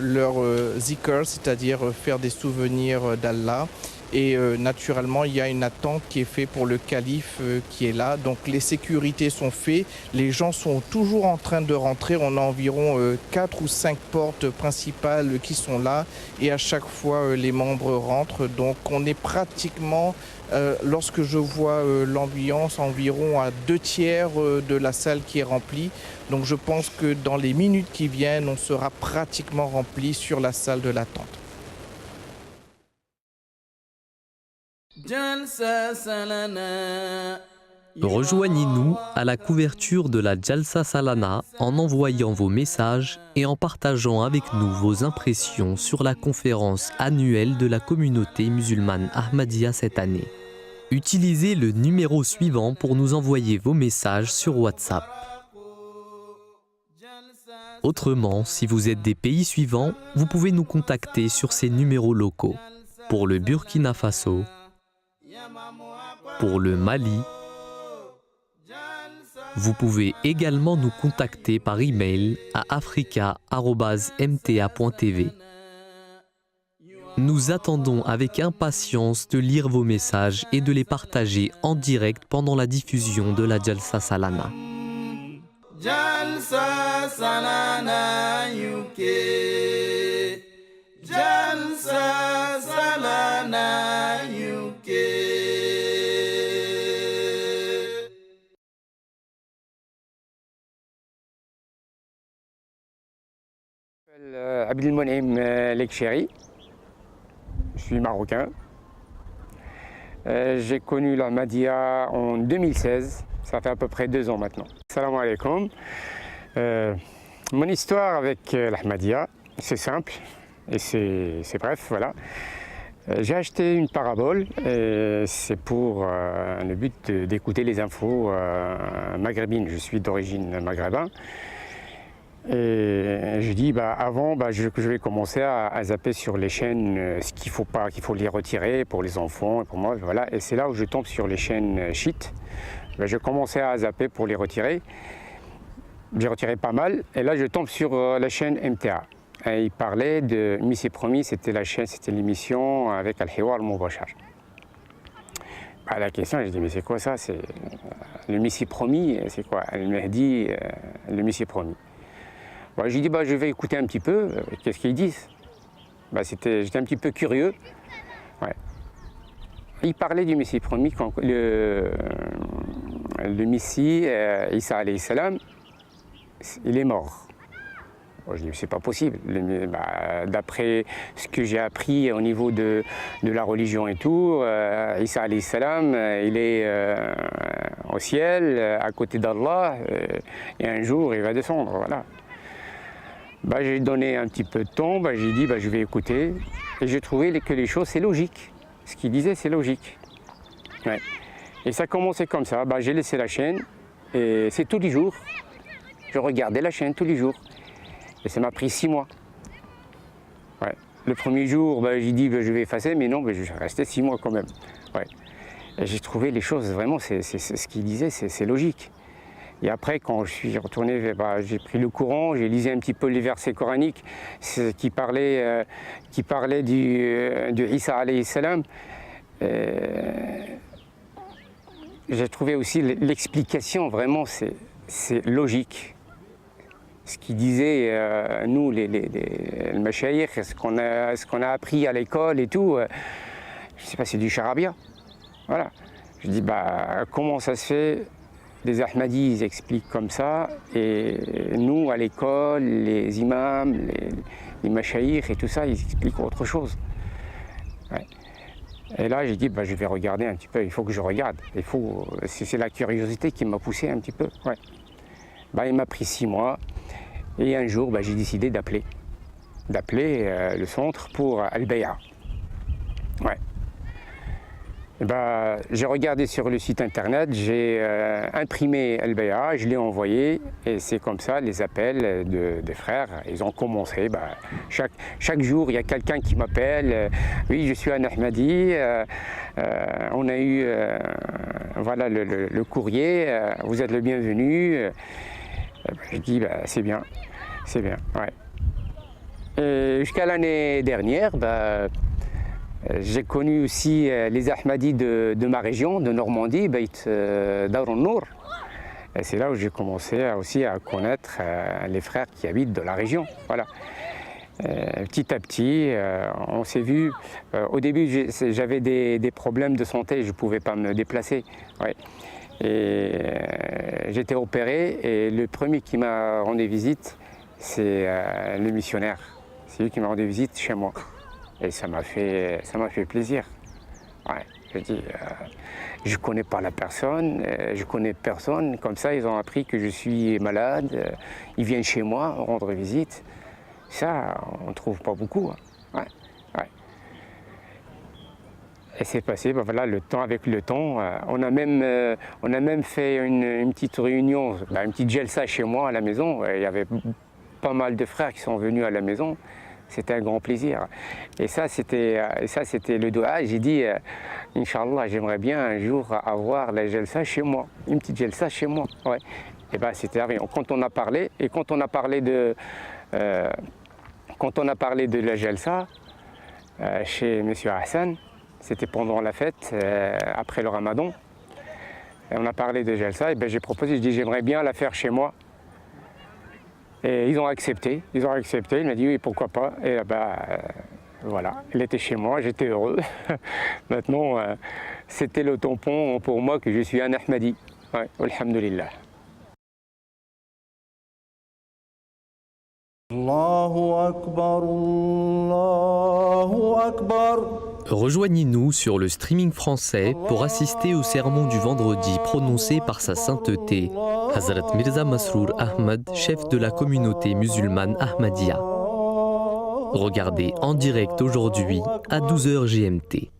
leur zikr, c'est-à-dire faire des souvenirs d'Allah. Et naturellement, il y a une attente qui est faite pour le calife qui est là. Donc les sécurités sont faites. Les gens sont toujours en train de rentrer. On a environ 4 ou 5 portes principales qui sont là. Et à chaque fois, les membres rentrent. Donc on est pratiquement, lorsque je vois l'ambiance, environ à 2/3 de la salle qui est remplie. Donc je pense que dans les minutes qui viennent, on sera pratiquement rempli sur la salle de l'attente. Rejoignez-nous à la couverture de la Jalsa Salana en envoyant vos messages et en partageant avec nous vos impressions sur la conférence annuelle de la communauté musulmane Ahmadiyya cette année. Utilisez le numéro suivant pour nous envoyer vos messages sur WhatsApp. Autrement, si vous êtes des pays suivants, vous pouvez nous contacter sur ces numéros locaux. Pour le Burkina Faso, pour le Mali, vous pouvez également nous contacter par email à africa@mta.tv. Nous attendons avec impatience de lire vos messages et de les partager en direct pendant la diffusion de la Jalsa Salana. Jalsa Salana UK. Jalsa Salana UK. Abdelmonem Lekcheri, je suis marocain. J'ai connu l'Ahmadiyya en 2016, ça fait à peu près 2 ans maintenant. Salam alaikum. Mon histoire avec l'Ahmadiyya, c'est simple et c'est bref, voilà. J'ai acheté une parabole et c'est pour le but d'écouter les infos maghrébines. Je suis d'origine maghrébin. Et je dis avant je vais commencer à zapper sur les chaînes ce qu'il faut les retirer pour les enfants et pour moi, voilà. Et c'est là où je tombe sur les chaînes shit. Je commençais à zapper pour les retirer. J'ai retiré pas mal et là je tombe sur la chaîne MTA. Et il parlait de Messie Promis, c'était l'émission avec Al-Hiwar Al-Mubashar. La question, je dis mais c'est quoi ça? C'est le Messie Promis, c'est quoi? Elle m'a dit le Messie Promis. J'ai dit je vais écouter un petit peu, qu'est-ce qu'ils disent. J'étais un petit peu curieux. Ouais. Il parlait du Messie promis, quand le Messie, Isa alayhi salam, il est mort. Je dis c'est pas possible. D'après ce que j'ai appris au niveau de la religion et tout, Isa alayhi salam, il est au ciel, à côté d'Allah, et un jour il va descendre, voilà. J'ai donné un petit peu de temps, j'ai dit je vais écouter et j'ai trouvé que les choses c'est logique. Ce qu'il disait c'est logique. Ouais. Et ça a commencé comme ça, j'ai laissé la chaîne et c'est tous les jours. Je regardais la chaîne tous les jours et ça m'a pris 6 mois. Ouais. Le premier jour j'ai dit je vais effacer mais non, je suis resté 6 mois quand même. Ouais. Et j'ai trouvé les choses vraiment, ce qu'il disait c'est logique. Et après, quand je suis retourné, j'ai pris le courant, j'ai lisé un petit peu les versets coraniques qui parlaient du Isa alayhi salam. J'ai trouvé aussi l'explication, vraiment, c'est logique. Ce qu'il disait, nous, les mashayikh, ce qu'on a appris à l'école et tout, je ne sais pas, c'est du charabia. Voilà. Je dis, comment ça se fait? Les Ahmadis ils expliquent comme ça, et nous à l'école, les imams, les mashayikh et tout ça, ils expliquent autre chose. Ouais. Et là j'ai dit je vais regarder un petit peu, il faut que je regarde, c'est la curiosité qui m'a poussé un petit peu. Ouais. Il m'a pris 6 mois, et un jour j'ai décidé d'appeler le centre pour Al-Bay'a. Ouais. J'ai regardé sur le site internet, j'ai imprimé Al-Bay'a, je l'ai envoyé et c'est comme ça les appels des frères, ils ont commencé. Chaque jour il y a quelqu'un qui m'appelle, oui je suis un Ahmadi, on a eu voilà le courrier, vous êtes le bienvenu. Je dis c'est bien, ouais. Et jusqu'à l'année dernière, J'ai connu aussi les Ahmadis de ma région, de Normandie, Beit Darun Nour. Et c'est là où j'ai commencé aussi à connaître les frères qui habitent de la région. Voilà. Petit à petit, on s'est vu. Au début, j'avais des problèmes de santé, je ne pouvais pas me déplacer. Ouais. Et j'étais opéré et le premier qui m'a rendu visite, c'est le missionnaire. C'est lui qui m'a rendu visite chez moi. Et ça m'a fait plaisir. Ouais, je dis, je ne connais pas la personne, je connais personne. Comme ça, ils ont appris que je suis malade. Ils viennent chez moi rendre visite. Ça, on ne trouve pas beaucoup. Hein. Ouais, ouais. Et c'est passé, ben voilà, le temps avec le temps. On a même fait une petite réunion, une petite jalsa chez moi à la maison. Il y avait pas mal de frères qui sont venus à la maison. C'était un grand plaisir. Et ça, c'était le doua. J'ai dit, Inch'Allah, j'aimerais bien un jour avoir la jalsa chez moi, une petite jalsa chez moi. Ouais. Et ben, c'était arrivé. Quand on a parlé, et quand on a parlé de la jalsa chez M. Hassan, c'était pendant la fête, après le ramadan. Et on a parlé de jalsa, et ben, j'ai proposé, je dis, j'aimerais bien la faire chez moi. Et ils ont accepté, il m'a dit oui, pourquoi pas. Et voilà, elle était chez moi, j'étais heureux. Maintenant, c'était le tampon pour moi que je suis un Ahmadi. Ouais, alhamdulillah. Allahu Akbar, Allahu Akbar. Rejoignez-nous sur le streaming français pour assister au sermon du vendredi prononcé par sa sainteté, Hazrat Mirza Masroor Ahmad, chef de la communauté musulmane Ahmadiyya. Regardez en direct aujourd'hui à 12h GMT.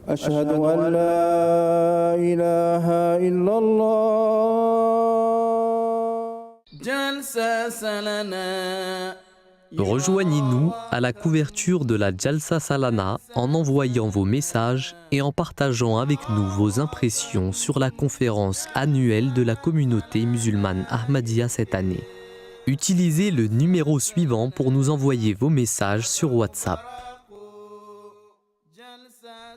Ashhadu an la ilaha illallah. Jalsa Salana. Rejoignez-nous à la couverture de la Jalsa Salana en envoyant vos messages et en partageant avec nous vos impressions sur la conférence annuelle de la communauté musulmane Ahmadiyya cette année. Utilisez le numéro suivant pour nous envoyer vos messages sur WhatsApp.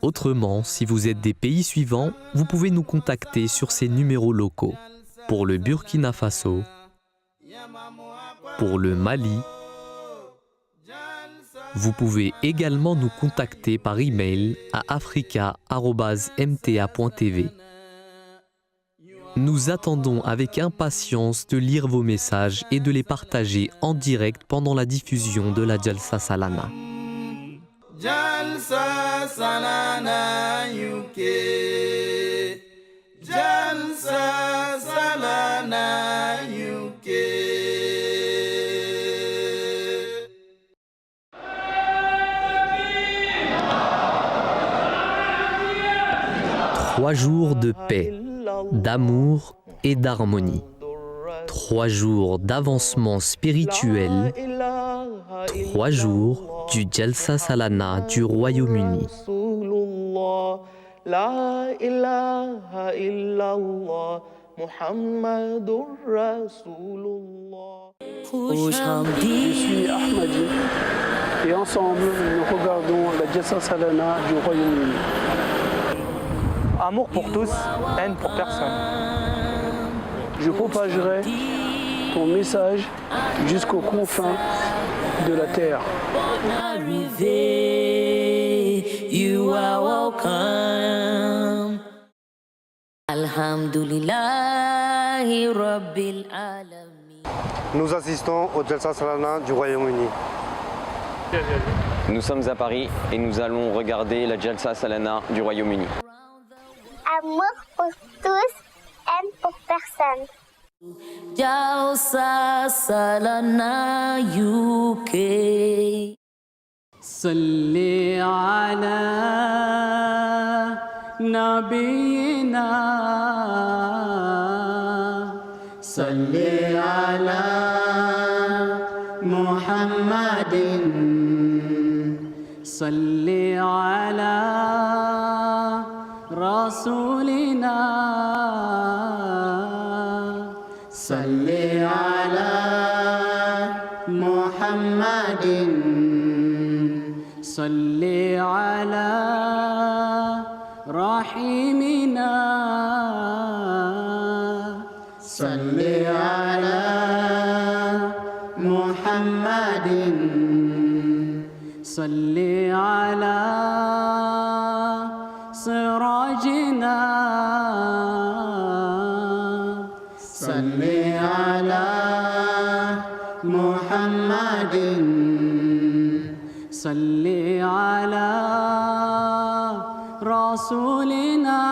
Autrement, si vous êtes des pays suivants, vous pouvez nous contacter sur ces numéros locaux. Pour le Burkina Faso, pour le Mali, vous pouvez également nous contacter par email à africa@mta.tv. Nous attendons avec impatience de lire vos messages et de les partager en direct pendant la diffusion de la Jalsa Salana. Jalsa Salana UK. Jalsa Salana UK. 3 jours de paix, d'amour et d'harmonie. 3 jours d'avancement spirituel. 3 jours du Jalsa Salana du Royaume-Uni. La ilaha illallah Muhammadur Rasulullah. Je suis Ahmadi et ensemble nous regardons la Jalsa Salana du Royaume-Uni. Amour pour tous, haine pour personne. Je propagerai ton message jusqu'aux confins de la terre. You are welcome. Alhamdulillahi Rabbil Alamin. Nous assistons au Jalsa Salana du Royaume-Uni. Nous sommes à Paris et nous allons regarder la Jalsa Salana du Royaume-Uni. Amour pour tous, haine pour personne. Jalsa Salana UK. Salli ala nabiyina. Salli ala Muhammadin. Salli ala Rasulina. Salli ala Muhammadin. صل على رحيمنا صل على محمد صل على سراجنا صل على محمد صل على رسولنا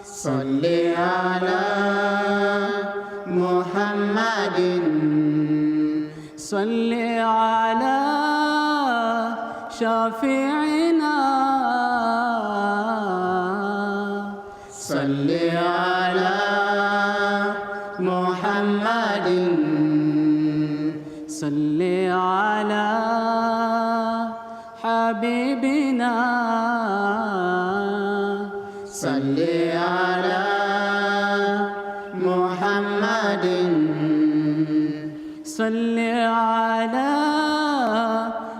صل على محمد صل على شفيعنا صل على محمد صل على حبيبنا صل على محمد صل على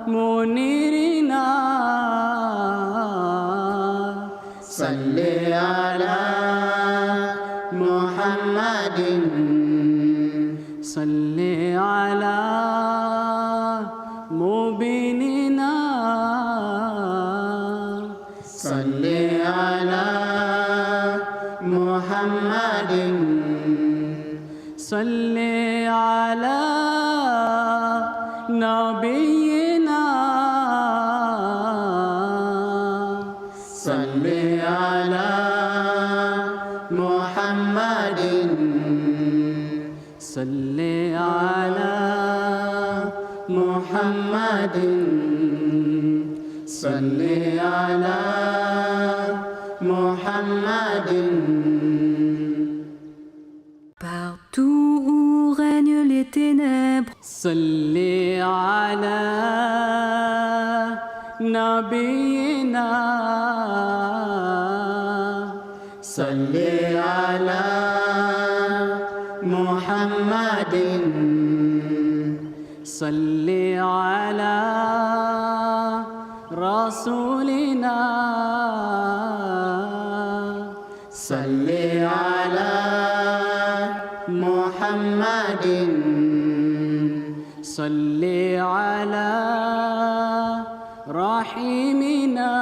منيرنا صل على محمد صل على مبيننا صل على محمد صل على نبينا صل على محمد صل على محمد صل على محمد. Partout où règnent les ténèbres, صل على نبينا صل على محمد صل على رسولنا صل على محمد صل على رحيمنا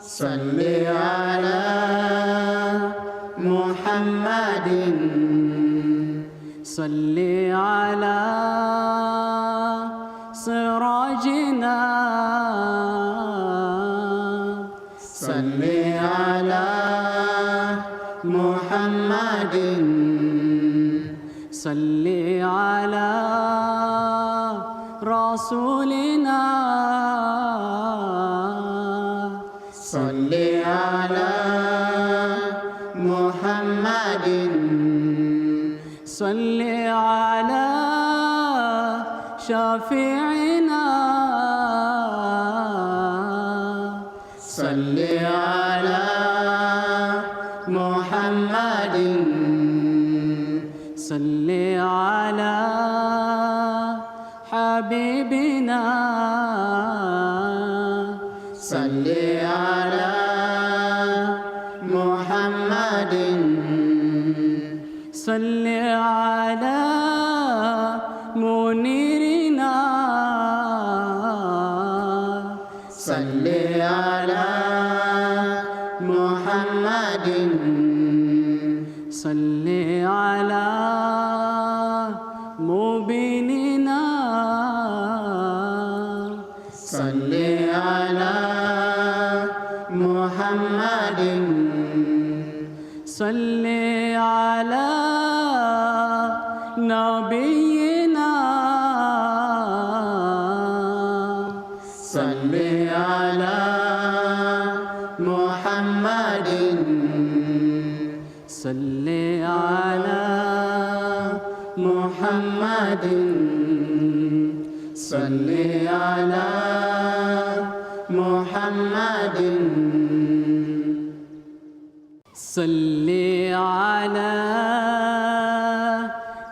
صل على محمد صل على سراجنا صل على محمد صل على رسولنا صل على محمد صل على شفيعنا صل على محمد صل على حبيبنا صل على محمد صل على منيرنا صل على محمد صل على مبيننا صل على محمد صل على نبينا صل على محمد صل على محمد صل على محمد صل على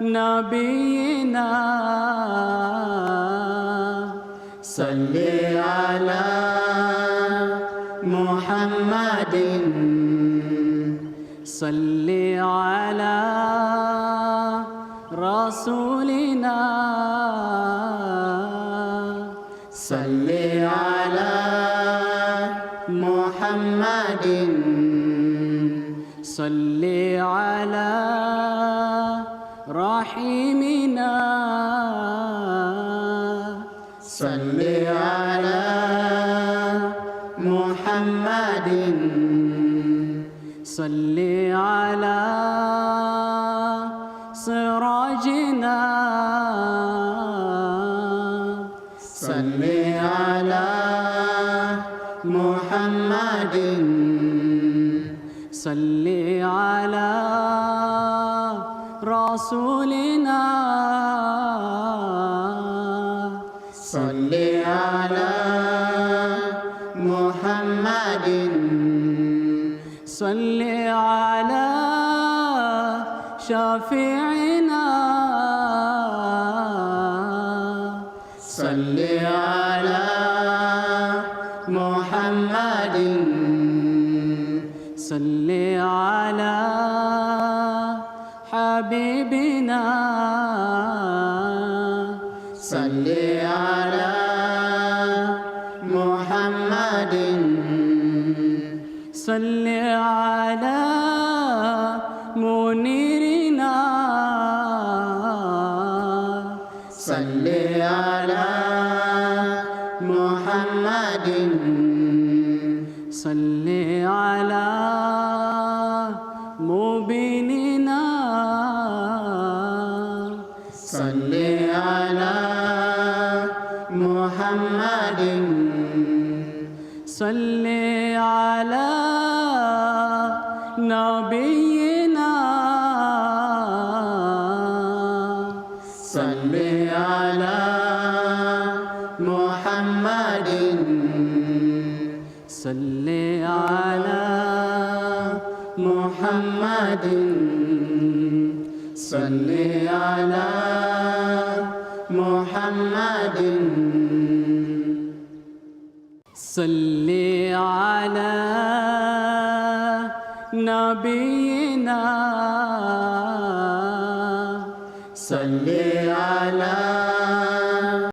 نبينا صل على محمد صل على رسولنا صل على محمد صل على رحيمنا صل على محمد صل على سراجنا صل على محمد صل على رسولنا صل على محمد صل على شفيعنا صل على محمد صل على حبيبنا صل على محمد صل على منيرنا صل على محمد صل على مبيننا صل على محمد صل على نبينا صل على محمد صل على محمد صل على محمد صل على نبينا